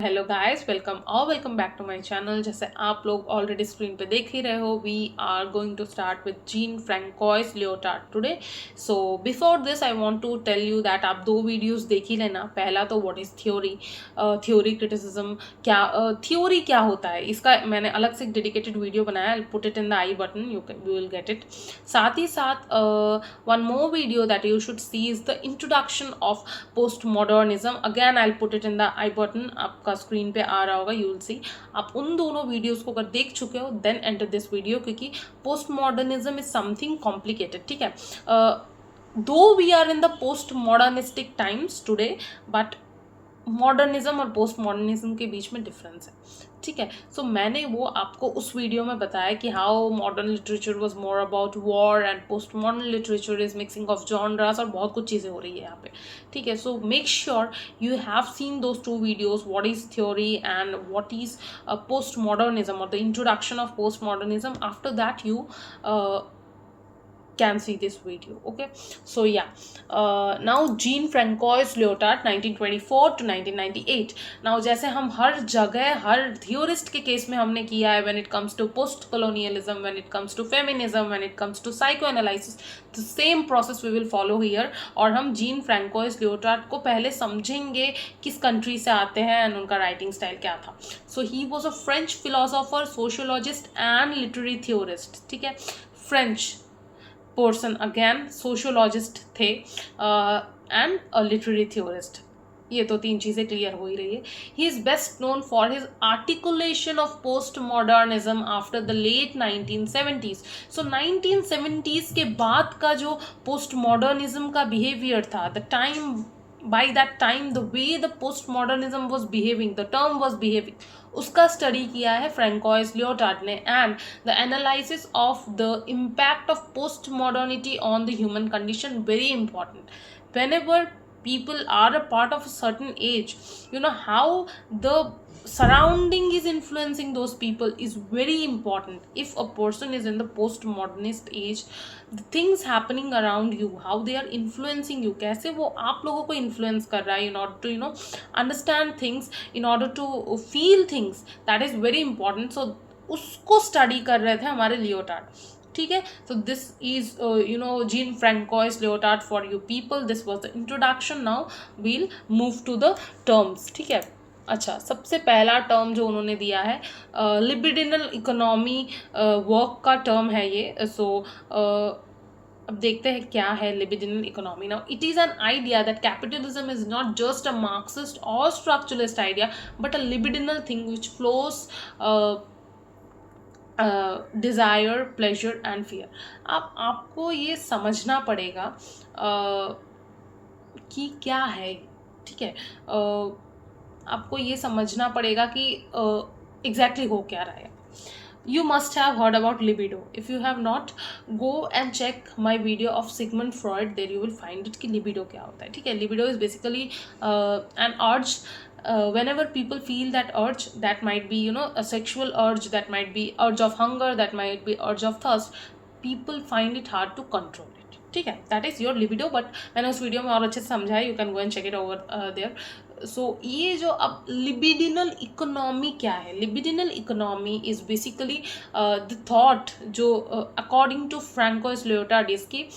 Hello guys, welcome back to my channel. जैसे आप लोग ऑलरेडी स्क्रीन पे देख ही रहे हो, we are going to start with Jean Francois Lyotard today. So before this I want to tell you that आप दो वीडियोस देख ही लेना। पहला तो what is theory, theory criticism, क्या थ्योरी क्या होता है, इसका मैंने अलग से एक डेडिकेटेड वीडियो बनाया। I put it in the I button, you will get it. साथ ही साथ one more video that you should see is the introduction of post modernism. Again I put it in the I button, आपका screen पे आ रहा होगा, you will see. आप उन दोनों videos को अगर देख चुके हो देन एंटर दिस वीडियो, क्योंकि post modernism is something complicated. ठीक है, though we are in the post modernistic times today, but modernism और पोस्ट मॉडर्निज्म के बीच में डिफरेंस है। ठीक है, सो मैंने वो आपको उस वीडियो में बताया कि how modern literature was more about war and post modern literature is mixing of genres, और बहुत कुछ चीज़ें हो रही है यहाँ पे। ठीक है, so make sure you have seen those two videos, what is theory and what is post modernism, or the introduction of post modernism. After that you can see this video. Okay, so yeah, now Jean Francois Lyotard 1924 to 1998. now जैसे हम हर जगह हर theorist के case में हमने किया है, when it comes to post colonialism, when it comes to feminism, when it comes to psychoanalysis, the same process we will follow here। और हम जीन फ्रैंकोइस लियोटार्ड को पहले समझेंगे किस कंट्री से आते हैं एंड उनका राइटिंग स्टाइल क्या था। So he was a French philosopher, sociologist and literary theorist. ठीक है, फ्रेंच पर्सन, अगेन सोशियोलॉजिस्ट थे एंड अ लिटरेरी थियोरिस्ट। ये तो तीन चीज़ें क्लियर हो ही रही है। He is best known for his articulation of post modernism after the late 1970s। So 1970s के बाद का जो पोस्ट मॉडर्निज्म का बिहेवियर था, the time, by that time the way the postmodernism was behaving, the term was behaving, उसका study किया है François Leotard ने। And the analysis of the impact of post modernity on the human condition, very important. whenever people are a part of a certain age, you know how the surrounding is influencing those people is very important। if a person is in the postmodernist age, the things happening around you, how they are influencing you, कैसे वो आप लोगों को influence कर रहा है, in order to understand things, in order to feel things, that is very important। so उसको study कर रहे थे हमारे लियोटार्ड। ठीक है, so this is Jean Francois Lyotard for you people. This was the introduction. Now we'll move to the terms. ठीक है, अच्छा, सबसे पहला टर्म जो उन्होंने दिया है, लिबिडिनल इकोनॉमी वर्क का टर्म है ये। सो अब देखते हैं क्या है libidinal economy. Now it is an idea that capitalism is not just a Marxist और structuralist idea, but a libidinal thing which flows desire, pleasure and fear. अब आपको ये समझना पड़ेगा कि क्या है। ठीक है, आपको ये समझना पड़ेगा कि एग्जैक्टली हो क्या रहा है। You must have heard about libido. If you have not, go and check my video of Sigmund Freud. There you will find it कि libido क्या होता है। ठीक है, libido is basically an urge। whenever people feel that urge, that might be a sexual urge, that might be urge of hunger, that might be urge of thirst, people find it hard to control it। ठीक है, that is your libido. But मैंने उस video में और अच्छे से समझाया, you can go and check it over there. So ये जो अब लिबिडिनल इकोनॉमी क्या है, libidinal economy is basically the thought जो अकॉर्डिंग टू फ्रैंकोइस लियोटार्ड इसकी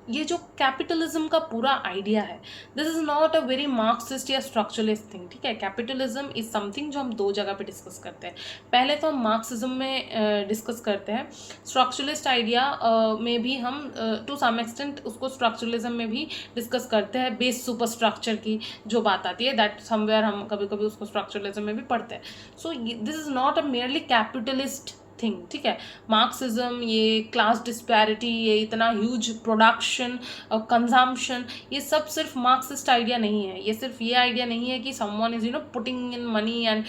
ये जो कैपिटलिज्म का पूरा आइडिया है, this is not a very Marxist या स्ट्रक्चरलिस्ट थिंग। ठीक है, कैपिटलिज्म इज समथिंग जो हम दो जगह पे डिस्कस करते हैं। पहले तो हम मार्क्सिज्म में डिस्कस करते हैं, स्ट्रक्चरलिस्ट आइडिया में भी हम टू सम एक्सटेंट उसको स्ट्रक्चरलिज्म में भी डिस्कस करते हैं। बेस सुपर स्ट्रक्चर की जो बात आती है, दैट समवेयर हम कभी कभी उसको स्ट्रक्चरलिज्म में भी पढ़ते हैं। So this is not a merely capitalist thing. ठीक है, मार्क्सिज्म, ये क्लास डिस्पैरिटी, ये इतना ह्यूज प्रोडक्शन और कंजम्पशन, ये सब सिर्फ मार्क्सिस्ट आइडिया नहीं है। ये सिर्फ ये आइडिया नहीं है कि someone is putting in money and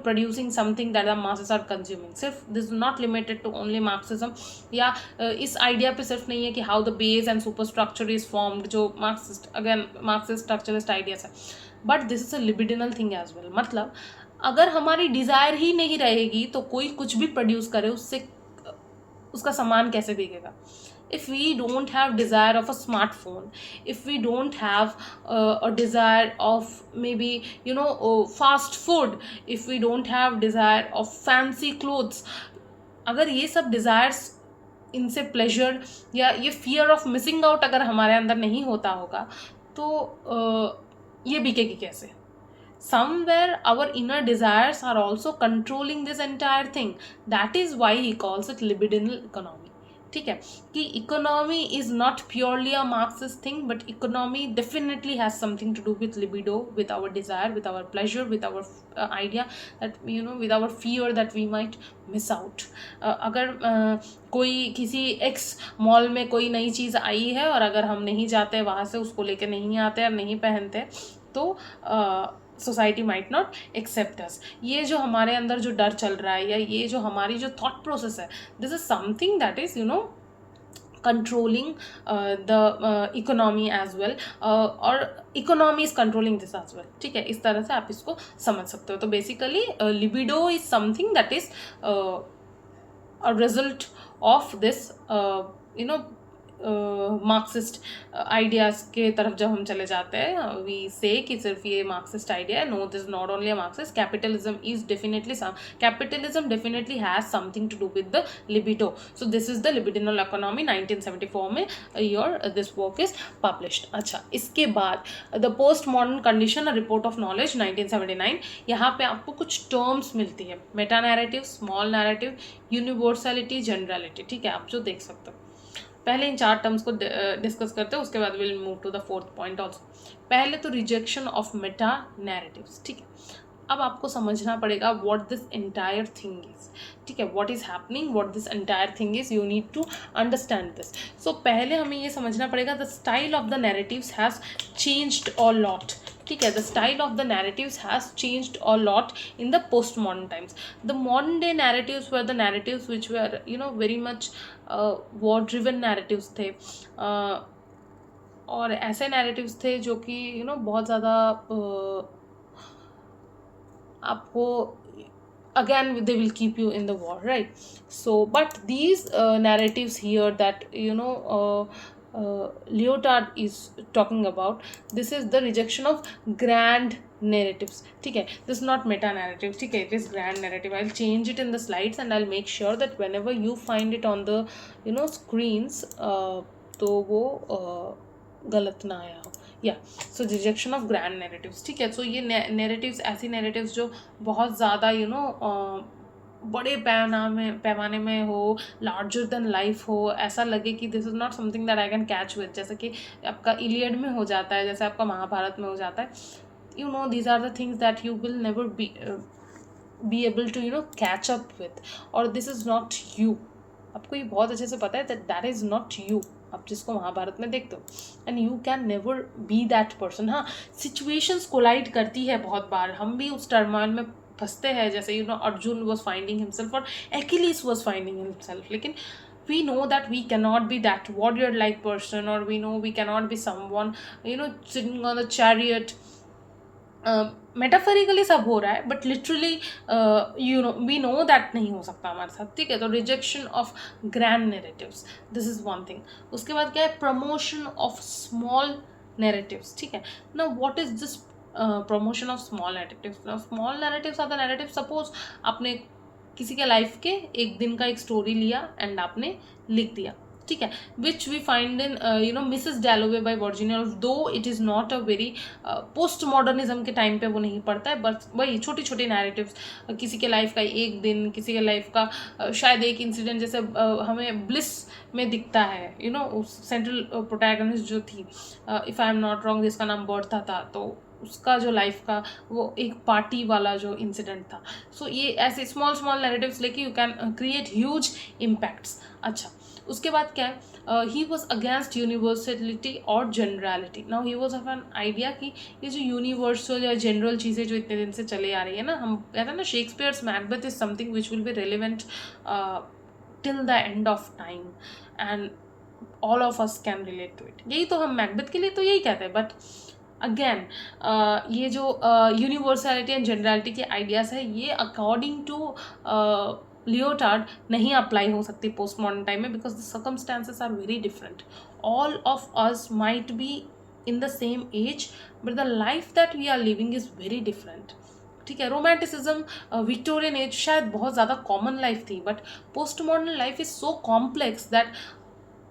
producing something that the masses are consuming. सिर्फ this is not limited to only Marxism, या इस आइडिया पे सिर्फ नहीं है कि how the base and super structure is formed, जो Marxist, again Marxist structuralist ideas है, but this is a libidinal thing as well. मतलब अगर हमारी डिज़ायर ही नहीं रहेगी तो कोई कुछ भी प्रोड्यूस करे, उससे उसका सामान कैसे बिकेगा। if we don't have desire of a smartphone, if we don't have a desire of maybe fast food, if we don't have desire of fancy clothes, अगर ये सब डिज़ायर्स, इनसे प्लेजर या ये फियर ऑफ मिसिंग आउट अगर हमारे अंदर नहीं होता होगा तो ये बिकेगी कैसे? Somewhere our inner desires are also controlling this entire thing. That is why he calls it libidinal economy. ठीक है, कि economy is not purely a Marxist thing, but economy definitely has something to do with libido, with our desire, with our pleasure, with our idea that with our fear that we might miss out. अगर कोई किसी x mall में कोई नई चीज़ आई है और अगर हम नहीं जाते वहाँ से, उसको लेके नहीं आते और नहीं पहनते, तो सोसाइटी माइट नॉट एक्सेप्ट अस. ये जो हमारे अंदर जो डर चल रहा है या ये जो हमारी जो थॉट प्रोसेस है, this is something that is controlling the economy as well, और economy is controlling this as well. ठीक है, इस तरह से आप इसको समझ सकते हो. तो basically libido is something that is a result of this Marxist ideas के तरफ जब हम चले जाते हैं, वी से कि सिर्फ ये मार्क्सिस्ट आइडिया है. No, this not only a Marxist. Capitalism is definitely capitalism definitely has something to do with the libido. So this is the libidinal economy. 1974 में दिस वर्क इज पब्लिश्ड. अच्छा, इसके बाद the post modern condition, a report of knowledge, 1979. यहाँ पे आपको कुछ terms मिलती है: meta narrative, small narrative, universality, generality. ठीक है, आप जो देख सकते हो. पहले इन 4 टर्म्स को डिस्कस करते हैं, उसके बाद will move to the 4th point also. पहले तो रिजेक्शन ऑफ मेटा नैरेटिव्स. ठीक है, अब आपको समझना पड़ेगा what this entire thing is. ठीक है, what is happening, what this entire thing is, you need to understand this. So पहले हमें ये समझना पड़ेगा the style of the narratives has changed a lot. ठीक है, the style of the narratives has changed a lot in the post modern times. The modern day narratives were the narratives which were very much war driven narratives थे, और ऐसे narratives थे जो कि बहुत ज़्यादा आपको again they will keep you in the war, right? So but these narratives here that Lyotard is talking about, this is the rejection of grand narratives. ठीक है, this is not meta narrative. ठीक है, it is grand narrative. I'll change it in the slides and I'll make sure that whenever you find it on the screens तो वो गलत ना आया हो. या सो रिजेक्शन ऑफ ग्रैंड नैरेटिव्स. ठीक है, सो ये नैरेटिव्स ऐसी नैरेटिव्स जो बहुत ज़्यादा बड़े पैमाने में हो, लार्जर देन लाइफ हो, ऐसा लगे कि this is not something that I can catch with. जैसे कि आपका इलियड में हो जाता है, जैसे आपका महाभारत में हो जाता है. these are the things that you will never be able to catch up with, or this is not you. आपको ये बहुत अच्छे से पता है that is not you, आप जिसको महाभारत में देखते हो, and you can never be that person. हाँ, सिचुएशंस कोलाइड करती है बहुत बार, हम भी उस टर्मोइल में फंसते हैं, जैसे अर्जुन वॉज फाइंडिंग हिमसेल्फ और एक्हिलीस वॉज फाइंडिंग हिमसेल्फ. लेकिन we know that we cannot be that warrior like person, or we know we cannot be someone sitting on the chariot. Metaphorically सब हो रहा है, but literally we know that नहीं हो सकता हमारे साथ. ठीक है, तो rejection of grand narratives, this is one thing. उसके बाद क्या है? Promotion of small narratives. ठीक है, ना what is this promotion of small narratives? ना small narratives are the narrative, suppose आपने किसी के लाइफ के एक दिन का एक स्टोरी लिया एंड आपने लिख दिया. ठीक है, which we find in Mrs Dalloway by Virginia Woolf, though it is not a very post modernism के टाइम पे वो नहीं पड़ता है, बस वही छोटी छोटी नैरेटिव्स, किसी के लाइफ का एक दिन, किसी के लाइफ का शायद एक इंसिडेंट, जैसे हमें ब्लिस में दिखता है उस सेंट्रल प्रोटैगनिस्ट जो थी, if I am not wrong, जिसका नाम बर्था था, तो उसका जो लाइफ का वो एक पार्टी वाला जो इंसिडेंट था. सो ये ऐसे स्मॉल स्मॉल नैरेटिव्स लेके you can create huge impacts. अच्छा, उसके बाद क्या है? ही वॉज अगेंस्ट यूनिवर्सलिटी और generality. Now he was of an idea कि ये जो यूनिवर्सल या जनरल चीज़ें जो इतने दिन से चले आ रही है ना, हम कहते हैं ना Shakespeare's Macbeth is something which will be relevant till the end of time, and all of us can relate to it. यही तो हम मैकबेथ के लिए तो यही कहते हैं. बट अगेन ये जो यूनिवर्सलिटी एंड जनरलिटी के आइडियाज़ है, ये अकॉर्डिंग टू लियोटार्ड नहीं अप्लाई हो सकती पोस्ट मॉडर्न टाइम में, because the circumstances are very different. All of us might be in the same age, but the life that we are living is very different. ठीक है, romanticism Victorian age शायद बहुत ज़्यादा common life थी, but post modern life is so complex that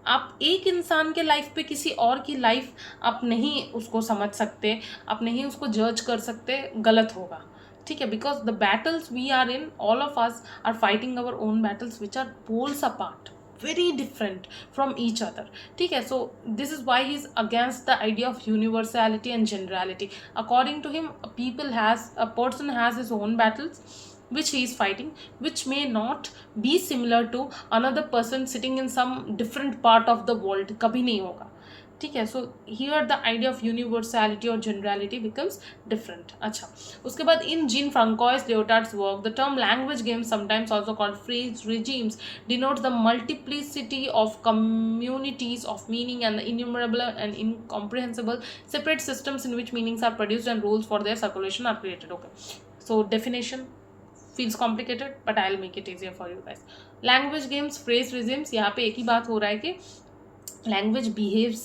आप एक इंसान के लाइफ पे किसी और की लाइफ आप नहीं उसको समझ सकते, आप नहीं उसको जज कर सकते, गलत होगा. ठीक है, because the battles we are in, all of us are fighting our own battles which are poles apart, very different from each other. ठीक है, so this is why he is against the idea of universality and generality. According to him, a person has his own battles which he is fighting, which may not be similar to another person sitting in some different part of the world. कभी नहीं होगा. ठीक है, so here the idea of universality और generality becomes different. अच्छा, उसके बाद in Jean François Lyotard's work the term language games, sometimes also called phrase regimes, denotes the multiplicity of communities of meaning and the innumerable and incomprehensible separate systems in which meanings are produced and rules for their circulation are created. Okay, so definition feels complicated, but I'll make it easier for you guys. Language games, phrase regimes, यहाँ पे एक ही बात हो रहा है कि language behaves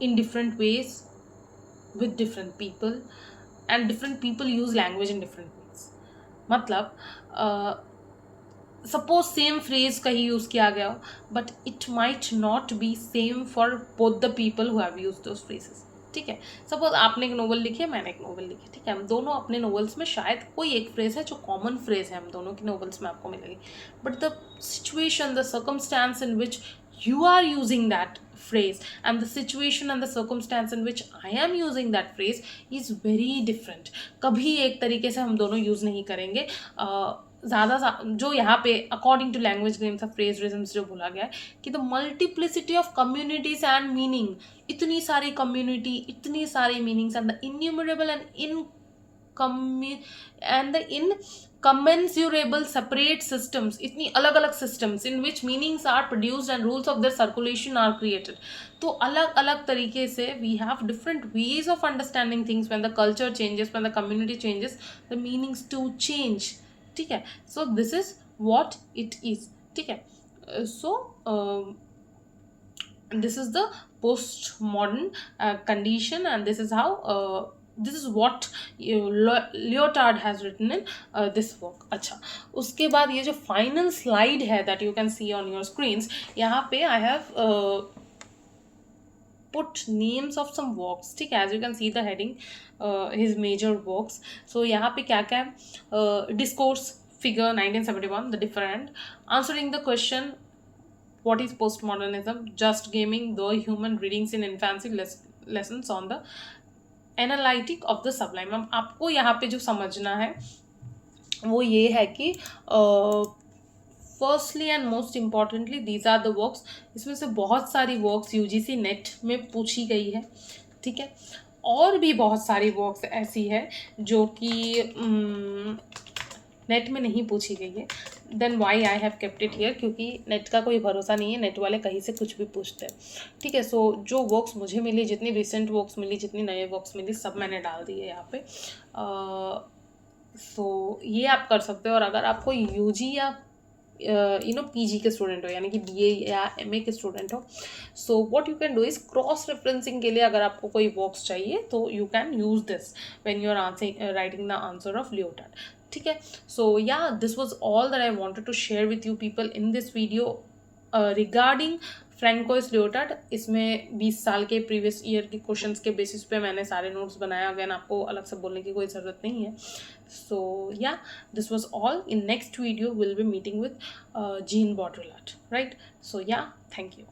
in different ways with different people, and different people use language in different ways. मतलब suppose same phrase कहीं यूज़ किया गया हो, but it might not be same for both the people who have used those phrases. ठीक है, suppose आपने एक novel लिखी है, मैंने एक नोवेल लिखी. ठीक है, हम दोनों अपने नोवेल्स में शायद कोई एक फ्रेज है जो कॉमन फ्रेज है हम दोनों की नोवेल्स में आपको मिलेगी, but the situation, the circumstance in which you are using that phrase and the situation and the circumstance in which I am using that phrase is very different. कभी एक तरीके से हम दोनों यूज़ नहीं करेंगे. ज़्यादा जो यहाँ पे according to language games of phrase regimes जो बोला गया है कि the multiplicity of communities and meaning, इतनी सारी कम्युनिटी, इतनी सारी meanings, and the innumerable and the incommensurable separate systems, इतनी अलग अलग systems in which meanings are produced and rules of their circulation are created. तो अलग अलग तरीके से we have different ways of understanding things. When the culture changes, when the community changes, the meanings too change. ठीक है, so this is what it is. ठीक है, so this is the postmodern condition, and this is how this is what Lyotard has written in this work. अच्छा, उसके बाद ये जो final slide है that you can see on your screens, यहाँ पे I have put names of some works. ठीक है, as you can see the heading, his major works. So यहाँ पे क्या क्या है? Discourse, Figure 1971, The Different, Answering the Question, What is Postmodernism, Just Gaming, The Human Readings in Infancy, Lessons on the Analytic of the Sublime. अब आपको यहाँ पे जो समझना है वो ये है कि firstly and most importantly these are the works. इसमें से बहुत सारी वर्क्स यूजीसी नेट में पूछी गई है. ठीक है, और भी बहुत सारी वर्क्स ऐसी है जो कि नेट में नहीं पूछी गई है. Then why I have kept it here, क्योंकि नेट का कोई भरोसा नहीं है, नेट वाले कहीं से कुछ भी पूछते हैं. ठीक है, सो जो वर्क्स मुझे मिली, जितनी रिसेंट वर्क्स मिली, जितनी नए वर्क्स मिली, सब मैंने डाल दिए यहाँ पे. सो ये आप कर सकते हो. और अगर आपको यूजी या पीजी के स्टूडेंट हो, यानी कि बीए या एमए के स्टूडेंट हो, so what you can do is cross referencing के लिए अगर आपको कोई वर्क्स चाहिए तो you can use this when you are writing the answer of Lyotard. ठीक है, so yeah this was all that I wanted to share with you people in this video regarding Francois Lyotard. इसमें 20 साल के previous year के questions के basis पे मैंने सारे नोट्स बनाया. अगेन आपको अलग से बोलने की कोई ज़रूरत नहीं है. So yeah this was all. In next video will be meeting with Jean Baudrillard, right? So yeah, thank you.